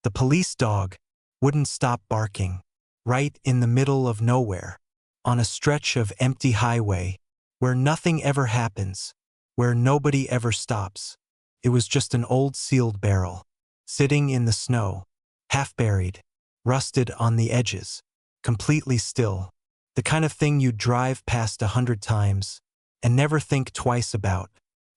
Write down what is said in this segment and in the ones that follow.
The police dog wouldn't stop barking. Right in the middle of nowhere, on a stretch of empty highway, where nothing ever happens, where nobody ever stops. It was just an old sealed barrel, sitting in the snow, half buried, rusted on the edges, completely still. The kind of thing you'd drive past 100 times and never think twice about.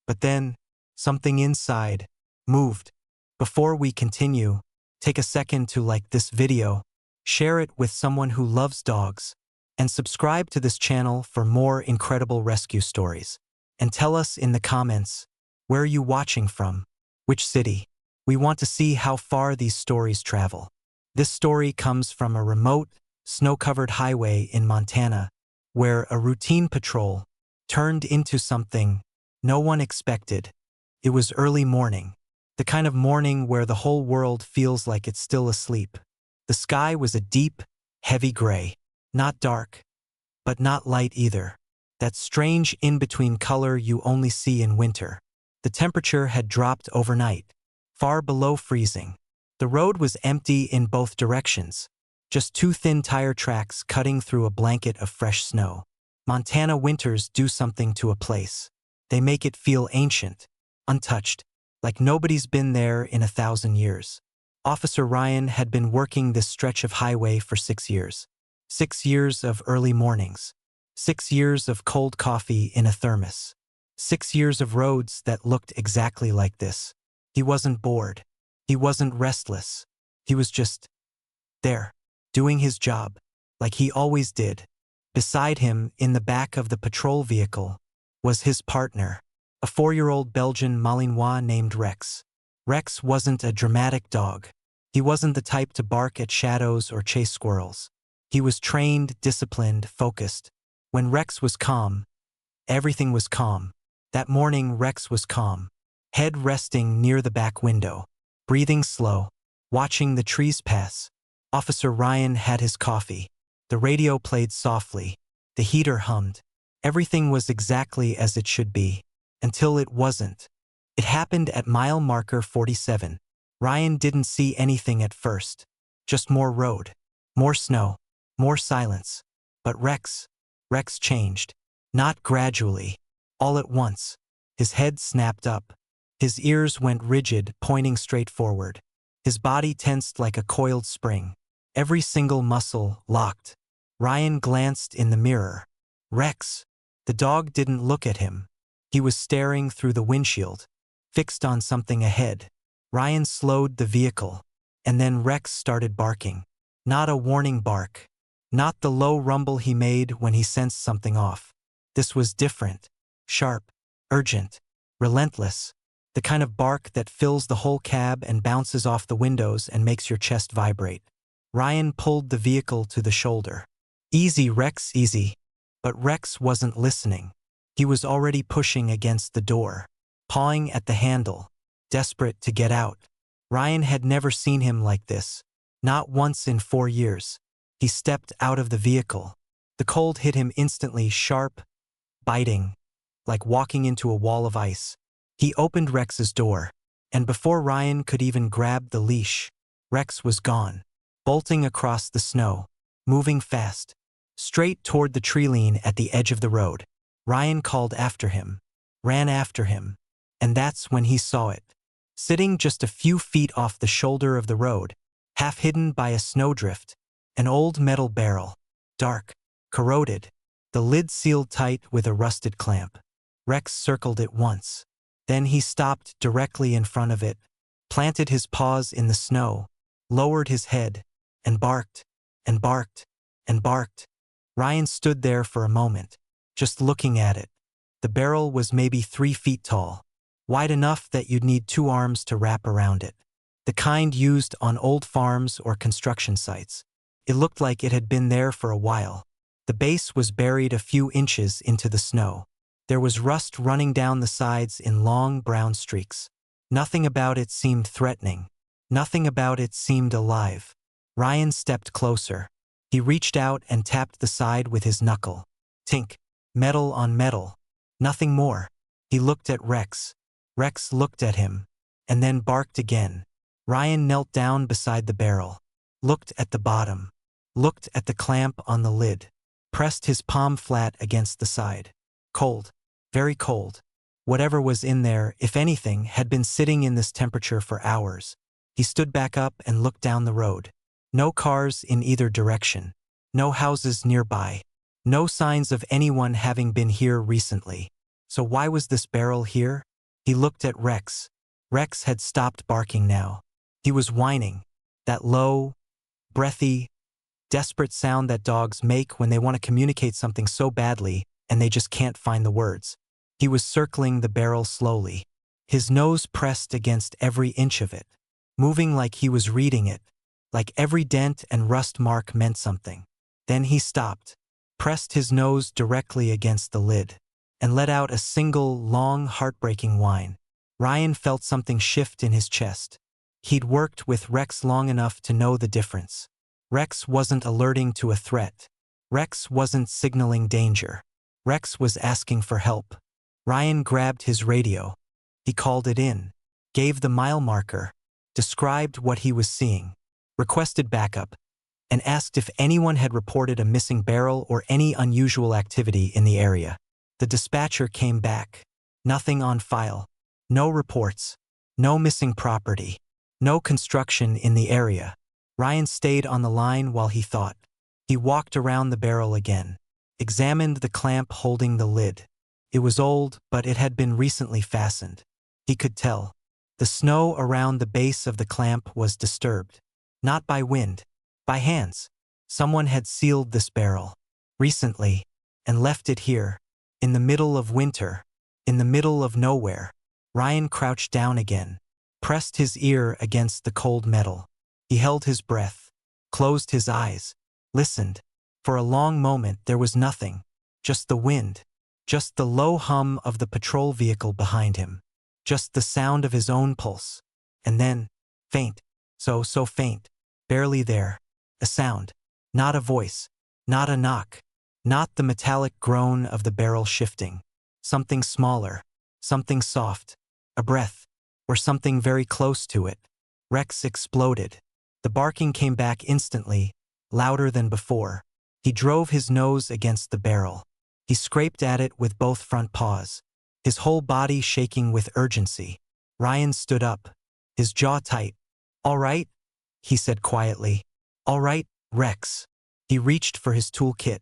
But then, something inside moved. Before we continue, take a second to like this video, share it with someone who loves dogs, and subscribe to this channel for more incredible rescue stories. And tell us in the comments, where are you watching from? Which city? We want to see how far these stories travel. This story comes from a remote, snow-covered highway in Montana, where a routine patrol turned into something no one expected. It was early morning, the kind of morning where the whole world feels like it's still asleep. The sky was a deep, heavy gray, not dark, but not light either. That strange in-between color you only see in winter. The temperature had dropped overnight, far below freezing. The road was empty in both directions, just two thin tire tracks cutting through a blanket of fresh snow. Montana winters do something to a place. They make it feel ancient, untouched, like nobody's been there in 1,000 years. Officer Ryan had been working this stretch of highway for 6 years. 6 years of early mornings. 6 years of cold coffee in a thermos. 6 years of roads that looked exactly like this. He wasn't bored. He wasn't restless. He was just there, doing his job, like he always did. Beside him, in the back of the patrol vehicle, was his partner, a 4-year-old Belgian Malinois named Rex. Rex wasn't a dramatic dog. He wasn't the type to bark at shadows or chase squirrels. He was trained, disciplined, focused. When Rex was calm, everything was calm. That morning, Rex was calm, head resting near the back window, breathing slow, watching the trees pass. Officer Ryan had his coffee. The radio played softly. The heater hummed. Everything was exactly as it should be, until it wasn't. It happened at mile marker 47. Ryan didn't see anything at first. Just more road, more snow, more silence. But Rex changed. Not gradually, all at once. His head snapped up. His ears went rigid, pointing straight forward. His body tensed like a coiled spring. Every single muscle locked. Ryan glanced in the mirror. Rex. The dog didn't look at him. He was staring through the windshield, fixed on something ahead. Ryan slowed the vehicle, and then Rex started barking. Not a warning bark. Not the low rumble he made when he sensed something off. This was different. Sharp, urgent, relentless. The kind of bark that fills the whole cab and bounces off the windows and makes your chest vibrate. Ryan pulled the vehicle to the shoulder. Easy, Rex, easy. But Rex wasn't listening. He was already pushing against the door, pawing at the handle, desperate to get out. Ryan had never seen him like this. Not once in 4 years. He stepped out of the vehicle. The cold hit him instantly, sharp, biting, like walking into a wall of ice. He opened Rex's door, and before Ryan could even grab the leash, Rex was gone, bolting across the snow, moving fast, straight toward the tree line at the edge of the road. Ryan called after him, ran after him, and that's when he saw it. Sitting just a few feet off the shoulder of the road, half hidden by a snowdrift, an old metal barrel, dark, corroded, the lid sealed tight with a rusted clamp. Rex circled it once. Then he stopped directly in front of it, planted his paws in the snow, lowered his head, and barked, and barked, and barked. Ryan stood there for a moment, just looking at it. The barrel was maybe 3 feet tall, wide enough that you'd need 2 arms to wrap around it. The kind used on old farms or construction sites. It looked like it had been there for a while. The base was buried a few inches into the snow. There was rust running down the sides in long brown streaks. Nothing about it seemed threatening. Nothing about it seemed alive. Ryan stepped closer. He reached out and tapped the side with his knuckle. Tink. Metal on metal. Nothing more. He looked at Rex. Rex looked at him, and then barked again. Ryan knelt down beside the barrel, looked at the bottom, looked at the clamp on the lid, pressed his palm flat against the side. Cold, very cold. Whatever was in there, if anything, had been sitting in this temperature for hours. He stood back up and looked down the road. No cars in either direction. No houses nearby. No signs of anyone having been here recently. So why was this barrel here? He looked at Rex. Rex had stopped barking now. He was whining. That low, breathy, desperate sound that dogs make when they want to communicate something so badly and they just can't find the words. He was circling the barrel slowly, his nose pressed against every inch of it, moving like he was reading it, like every dent and rust mark meant something. Then he stopped, pressed his nose directly against the lid, and let out a single, long, heartbreaking whine. Ryan felt something shift in his chest. He'd worked with Rex long enough to know the difference. Rex wasn't alerting to a threat. Rex wasn't signaling danger. Rex was asking for help. Ryan grabbed his radio. He called it in, gave the mile marker, described what he was seeing, requested backup, and asked if anyone had reported a missing barrel or any unusual activity in the area. The dispatcher came back. Nothing on file. No reports. No missing property. No construction in the area. Ryan stayed on the line while he thought. He walked around the barrel again, examined the clamp holding the lid. It was old, but it had been recently fastened. He could tell. The snow around the base of the clamp was disturbed. Not by wind, by hands. Someone had sealed this barrel recently and left it here, in the middle of winter, in the middle of nowhere. Ryan crouched down again, pressed his ear against the cold metal. He held his breath, closed his eyes, listened. For a long moment there was nothing, just the wind, just the low hum of the patrol vehicle behind him, just the sound of his own pulse. And then, faint, so faint, barely there, a sound, not a voice, not a knock, not the metallic groan of the barrel shifting. Something smaller, something soft, a breath, or something very close to it. Rex exploded. The barking came back instantly, louder than before. He drove his nose against the barrel. He scraped at it with both front paws, his whole body shaking with urgency. Ryan stood up, his jaw tight. "All right?" he said quietly. "All right, Rex." He reached for his toolkit.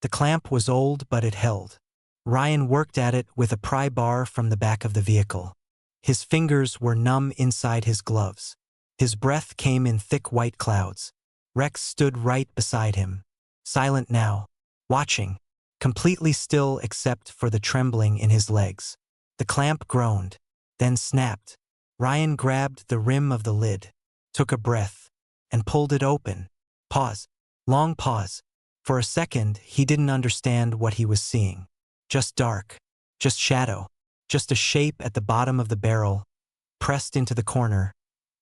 The clamp was old, but it held. Ryan worked at it with a pry bar from the back of the vehicle. His fingers were numb inside his gloves. His breath came in thick white clouds. Rex stood right beside him, silent now, watching, completely still except for the trembling in his legs. The clamp groaned, then snapped. Ryan grabbed the rim of the lid, took a breath, and pulled it open. Pause. Long pause. For a second, he didn't understand what he was seeing. Just dark. Just shadow. Just a shape at the bottom of the barrel, pressed into the corner,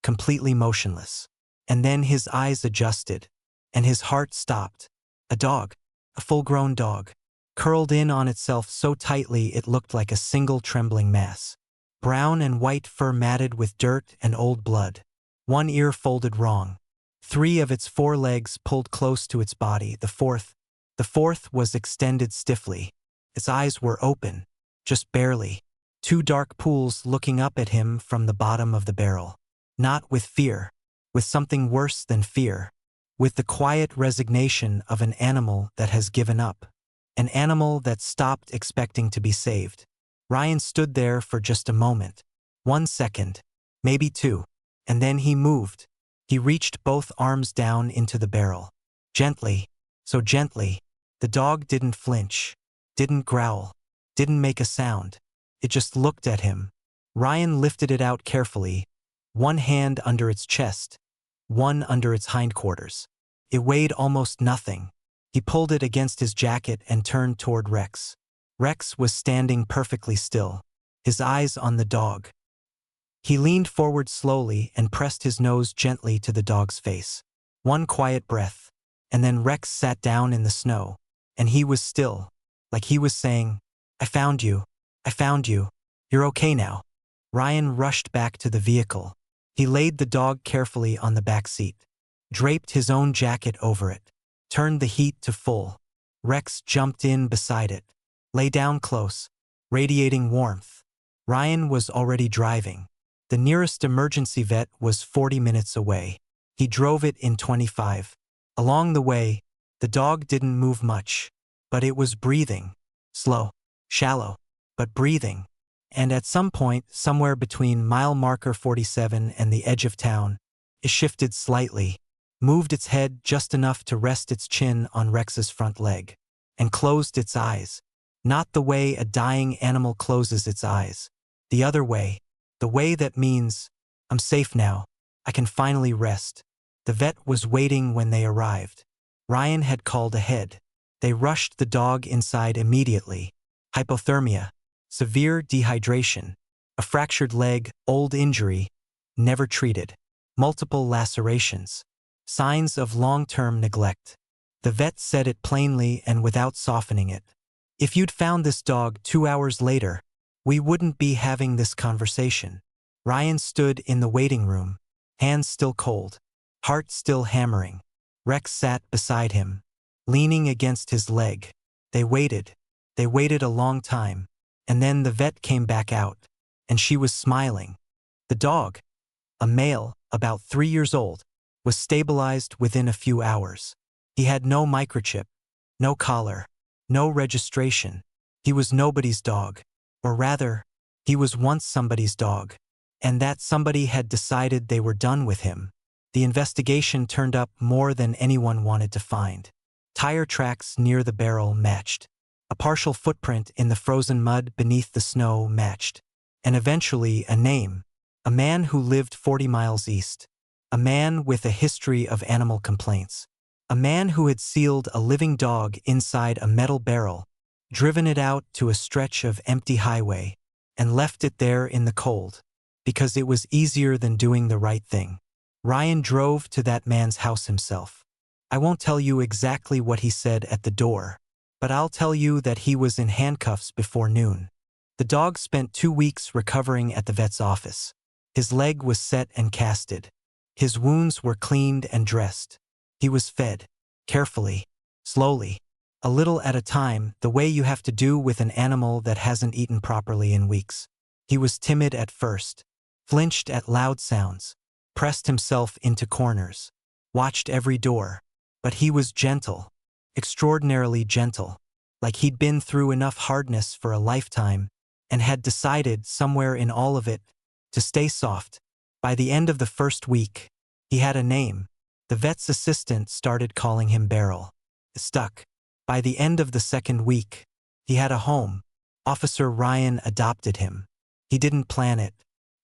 completely motionless. And then his eyes adjusted, and his heart stopped. A dog. A full-grown dog. Curled in on itself so tightly it looked like a single trembling mass. Brown and white fur matted with dirt and old blood. One ear folded wrong. 3 of its 4 legs pulled close to its body. The fourth was extended stiffly. Its eyes were open, just barely. 2 dark pools looking up at him from the bottom of the barrel. Not with fear, with something worse than fear. With the quiet resignation of an animal that has given up. An animal that stopped expecting to be saved. Ryan stood there for just a moment. 1 second, maybe 2. And then he moved. He reached both arms down into the barrel. Gently, so gently. The dog didn't flinch, didn't growl, didn't make a sound. It just looked at him. Ryan lifted it out carefully, one hand under its chest, one under its hindquarters. It weighed almost nothing. He pulled it against his jacket and turned toward Rex. Rex was standing perfectly still, his eyes on the dog. He leaned forward slowly and pressed his nose gently to the dog's face. 1 quiet breath, and then Rex sat down in the snow, and he was still, like he was saying, "I found you. I found you. You're okay now." Ryan rushed back to the vehicle. He laid the dog carefully on the back seat, draped his own jacket over it, turned the heat to full. Rex jumped in beside it, lay down close, radiating warmth. Ryan was already driving. The nearest emergency vet was 40 minutes away. He drove it in 25. Along the way, the dog didn't move much, but it was breathing. Slow, shallow, but breathing. And at some point, somewhere between mile marker 47 and the edge of town, it shifted slightly, moved its head just enough to rest its chin on Rex's front leg, and closed its eyes. Not the way a dying animal closes its eyes. The other way. The way that means, I'm safe now. I can finally rest. The vet was waiting when they arrived. Ryan had called ahead. They rushed the dog inside immediately. Hypothermia, severe dehydration, a fractured leg, old injury, never treated, multiple lacerations, signs of long-term neglect. The vet said it plainly and without softening it. If you'd found this dog 2 hours later, we wouldn't be having this conversation. Ryan stood in the waiting room, hands still cold, heart still hammering. Rex sat beside him, leaning against his leg. They waited a long time, and then the vet came back out, and she was smiling. The dog, a male, about 3 years old, was stabilized within a few hours. He had no microchip, no collar, no registration. He was nobody's dog. Or rather, he was once somebody's dog, and that somebody had decided they were done with him. The investigation turned up more than anyone wanted to find. Tire tracks near the barrel matched. A partial footprint in the frozen mud beneath the snow matched. And eventually a name. A man who lived 40 miles east. A man with a history of animal complaints. A man who had sealed a living dog inside a metal barrel, driven it out to a stretch of empty highway, and left it there in the cold, because it was easier than doing the right thing. Ryan drove to that man's house himself. I won't tell you exactly what he said at the door, but I'll tell you that he was in handcuffs before noon. The dog spent 2 weeks recovering at the vet's office. His leg was set and casted. His wounds were cleaned and dressed. He was fed, carefully, slowly, a little at a time, the way you have to do with an animal that hasn't eaten properly in weeks. He was timid at first, flinched at loud sounds, pressed himself into corners, watched every door. But he was gentle, extraordinarily gentle, like he'd been through enough hardness for a lifetime and had decided somewhere in all of it to stay soft. By the end of the first week, he had a name. The vet's assistant started calling him Beryl. Stuck. By the end of the second week, he had a home. Officer Ryan adopted him. He didn't plan it.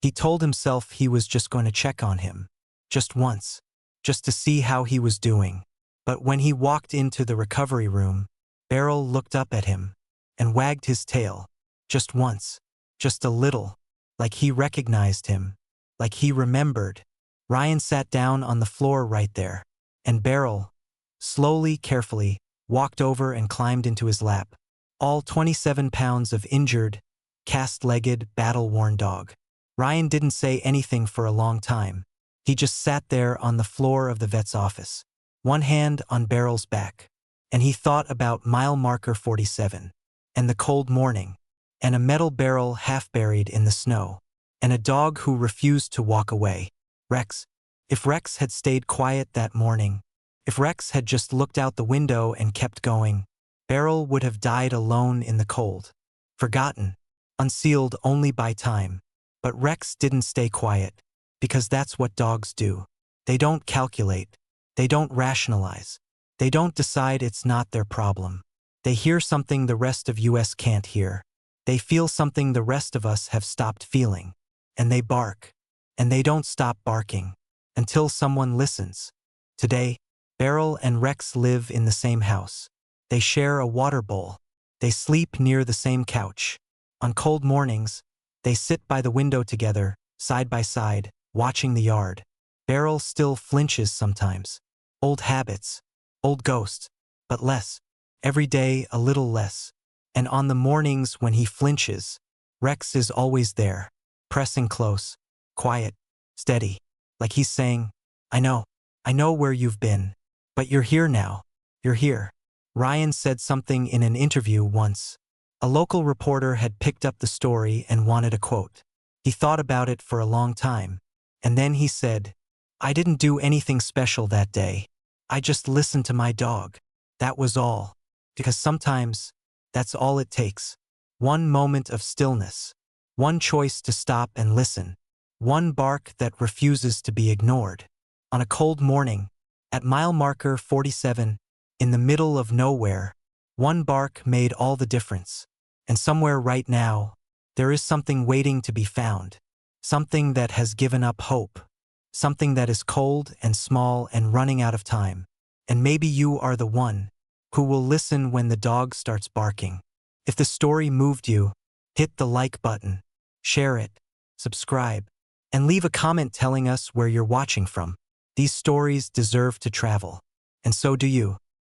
He told himself he was just going to check on him. Just once. Just to see how he was doing. But when he walked into the recovery room, Beryl looked up at him and wagged his tail. Just once. Just a little. Like he recognized him. Like he remembered. Ryan sat down on the floor right there. And Beryl, slowly, carefully, walked over and climbed into his lap. All 27 pounds of injured, cast-legged, battle-worn dog. Ryan didn't say anything for a long time. He just sat there on the floor of the vet's office, one hand on Beryl's back. And he thought about mile marker 47, and the cold morning, and a metal barrel half buried in the snow, and a dog who refused to walk away. Rex. If Rex had stayed quiet that morning, if Rex had just looked out the window and kept going, Beryl would have died alone in the cold. Forgotten. Unsealed only by time. But Rex didn't stay quiet. Because that's what dogs do. They don't calculate. They don't rationalize. They don't decide it's not their problem. They hear something the rest of us can't hear. They feel something the rest of us have stopped feeling. And they bark. And they don't stop barking. Until someone listens. Today, Beryl and Rex live in the same house. They share a water bowl. They sleep near the same couch. On cold mornings, they sit by the window together, side by side, watching the yard. Beryl still flinches sometimes. Old habits, old ghosts, but less. Every day a little less. And on the mornings when he flinches, Rex is always there, pressing close, quiet, steady, like he's saying, I know where you've been, but you're here now, you're here. Ryan said something in an interview once. A local reporter had picked up the story and wanted a quote. He thought about it for a long time, and then he said, I didn't do anything special that day. I just listened to my dog. That was all. Because sometimes, that's all it takes. One moment of stillness. One choice to stop and listen. One bark that refuses to be ignored. On a cold morning, at mile marker 47, in the middle of nowhere, one bark made all the difference. And somewhere right now, there is something waiting to be found. Something that has given up hope. Something that is cold and small and running out of time. And maybe you are the one who will listen when the dog starts barking. If the story moved you, hit the like button, share it, subscribe, and leave a comment telling us where you're watching from. These stories deserve to travel. And so do you.